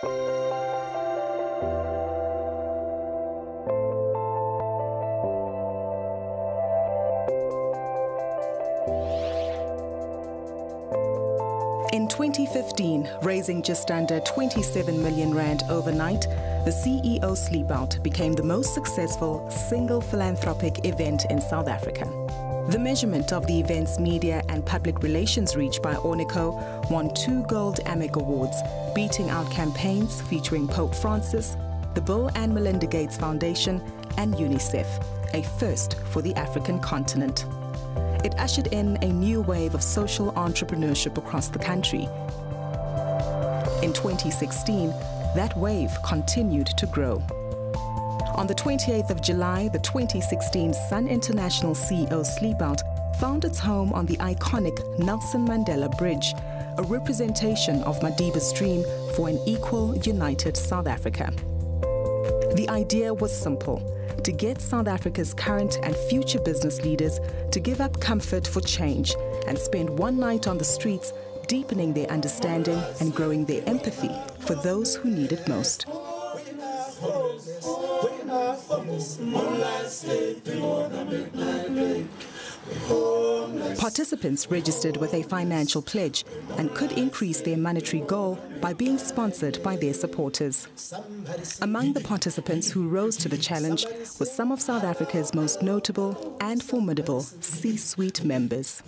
In 2015, raising just under 27 million rand overnight, the CEO SleepOut became the most successful single philanthropic event in South Africa. The measurement of the event's media and public relations reach by Ornico won 2 Gold AMEC awards, beating out campaigns featuring Pope Francis, the Bill and Melinda Gates Foundation, and UNICEF, a first for the African continent. It ushered in a new wave of social entrepreneurship across the country. In 2016, that wave continued to grow. On the 28th of July, the 2016 Sun International CEO SleepOut found its home on the iconic Nelson Mandela Bridge, a representation of Madiba's dream for an equal, united South Africa. The idea was simple: to get South Africa's current and future business leaders to give up comfort for change and spend one night on the streets, deepening their understanding and growing their empathy for those who need it most. Participants registered with a financial pledge and could increase their monetary goal by being sponsored by their supporters. Among the participants who rose to the challenge were some of South Africa's most notable and formidable C-suite members.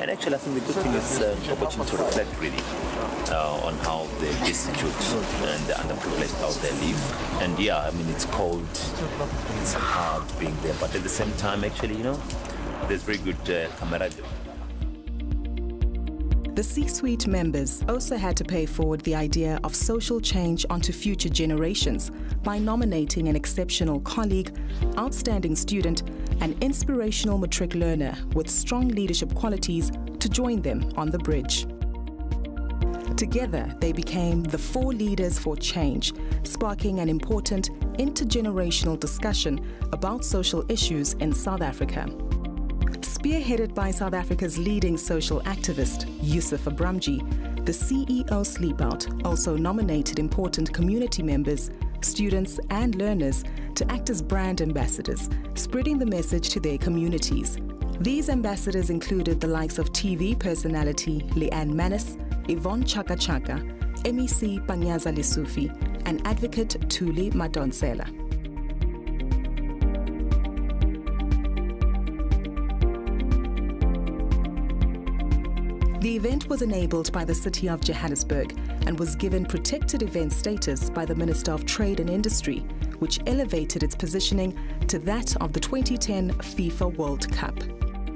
And actually, I think the good thing is an opportunity to reflect really on how the destitute and the underprivileged how they live. And yeah, I mean, it's cold, it's hard being there, but at the same time, actually, you know, there's very good camaraderie. The C-suite members also had to pay forward the idea of social change onto future generations by nominating an exceptional colleague, outstanding student, and inspirational matric learner with strong leadership qualities to join them on the bridge. Together, they became the 4 leaders for change, sparking an important intergenerational discussion about social issues in South Africa. Spearheaded by South Africa's leading social activist, Yusuf Abramji, the CEO SleepOut also nominated important community members, students and learners to act as brand ambassadors, spreading the message to their communities. These ambassadors included the likes of TV personality Leanne Manis, Yvonne Chaka Chaka, MEC Panyaza Lesufi, and advocate Thuli Madonsela. The event was enabled by the City of Johannesburg and was given protected event status by the Minister of Trade and Industry, which elevated its positioning to that of the 2010 FIFA World Cup.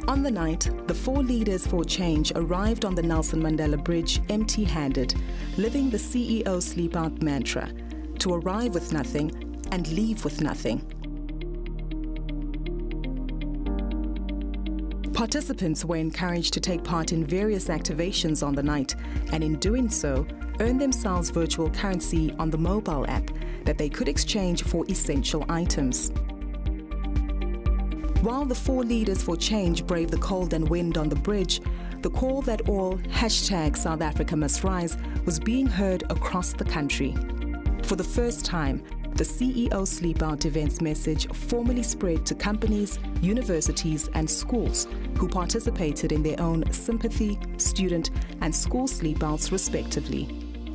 On the night, the 4 leaders for change arrived on the Nelson Mandela Bridge empty-handed, living the CEO SleepOut mantra: to arrive with nothing and leave with nothing. Participants were encouraged to take part in various activations on the night, and in doing so, earn themselves virtual currency on the mobile app that they could exchange for essential items. While the 4 leaders for change braved the cold and wind on the bridge, the call that all #South Africa must rise was being heard across the country. For the first time, the CEO SleepOut event's message formally spread to companies, universities and schools who participated in their own sympathy, student and school sleepouts respectively.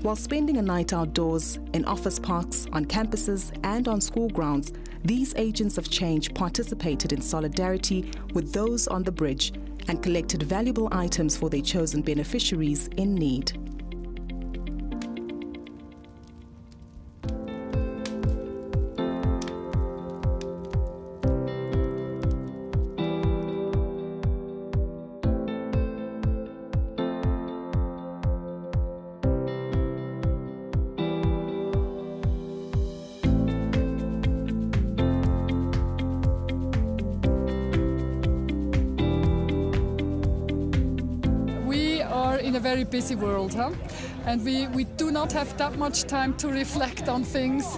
While spending a night outdoors, in office parks, on campuses and on school grounds, these agents of change participated in solidarity with those on the bridge and collected valuable items for their chosen beneficiaries in need. In a very busy world, And we do not have that much time to reflect on things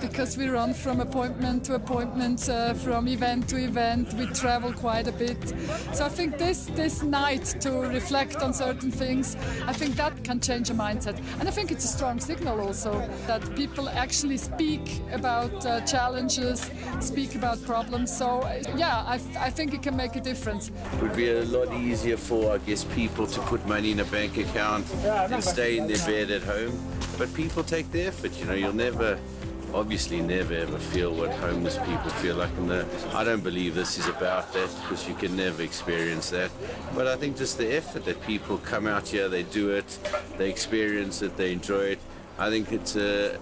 because we run from appointment to appointment, from event to event. We travel quite a bit. So I think this night to reflect on certain things, I think that can change a mindset. And I think it's a strong signal also that people actually speak about challenges, speak about problems. So yeah, I think it can make a difference. It would be a lot easier for, I guess, people to put money in a bank account and stay in their bed at home. But people take the effort, you know, you'll never, obviously never ever feel what homeless people feel like. And I don't believe this is about that, because you can never experience that. But I think just the effort that people come out here, they do it, they experience it, they enjoy it. I think it's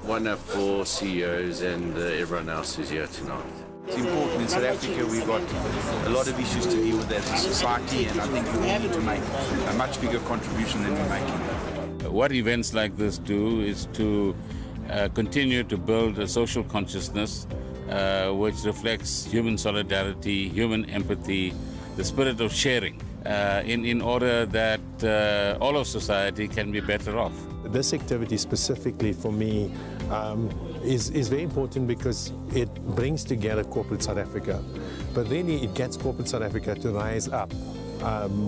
one up for CEOs and everyone else who's here tonight. It's important. In South Africa, we've got a lot of issues to deal with as a society, and I think we need to make a much bigger contribution than we're making. What events like this do is to continue to build a social consciousness which reflects human solidarity, human empathy, the spirit of sharing, in order that all of society can be better off. This activity specifically for me is very important because it brings together corporate South Africa, but really it gets corporate South Africa to rise up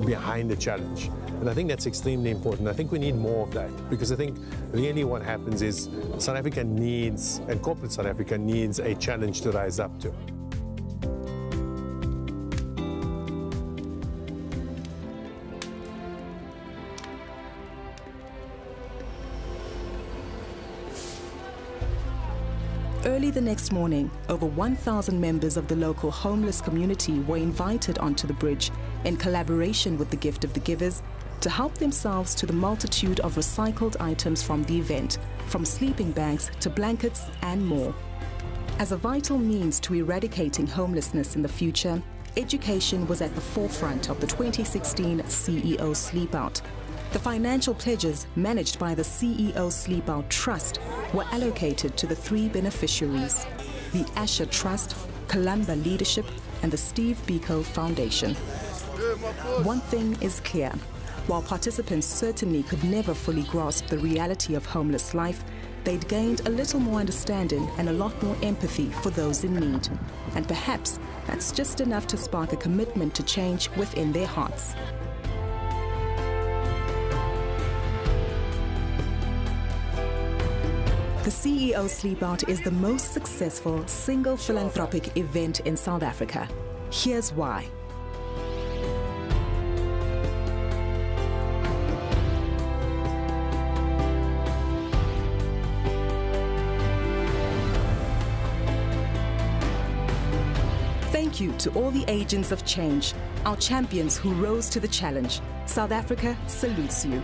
behind the challenge. And I think that's extremely important. I think we need more of that, because I think really what happens is South Africa needs, and corporate South Africa needs, a challenge to rise up to. Early the next morning, over 1,000 members of the local homeless community were invited onto the bridge in collaboration with the Gift of the Givers to help themselves to the multitude of recycled items from the event, from sleeping bags to blankets and more. As a vital means to eradicating homelessness in the future, education was at the forefront of the 2016 CEO SleepOut. The financial pledges managed by the CEO SleepOut Trust were allocated to the 3 beneficiaries: the ASHA Trust, Columba Leadership and the Steve Biko Foundation. One thing is clear: while participants certainly could never fully grasp the reality of homeless life, they'd gained a little more understanding and a lot more empathy for those in need. And perhaps that's just enough to spark a commitment to change within their hearts. The CEO SleepOut is the most successful single philanthropic event in South Africa. Here's why. Thank you to all the agents of change, our champions who rose to the challenge. South Africa salutes you.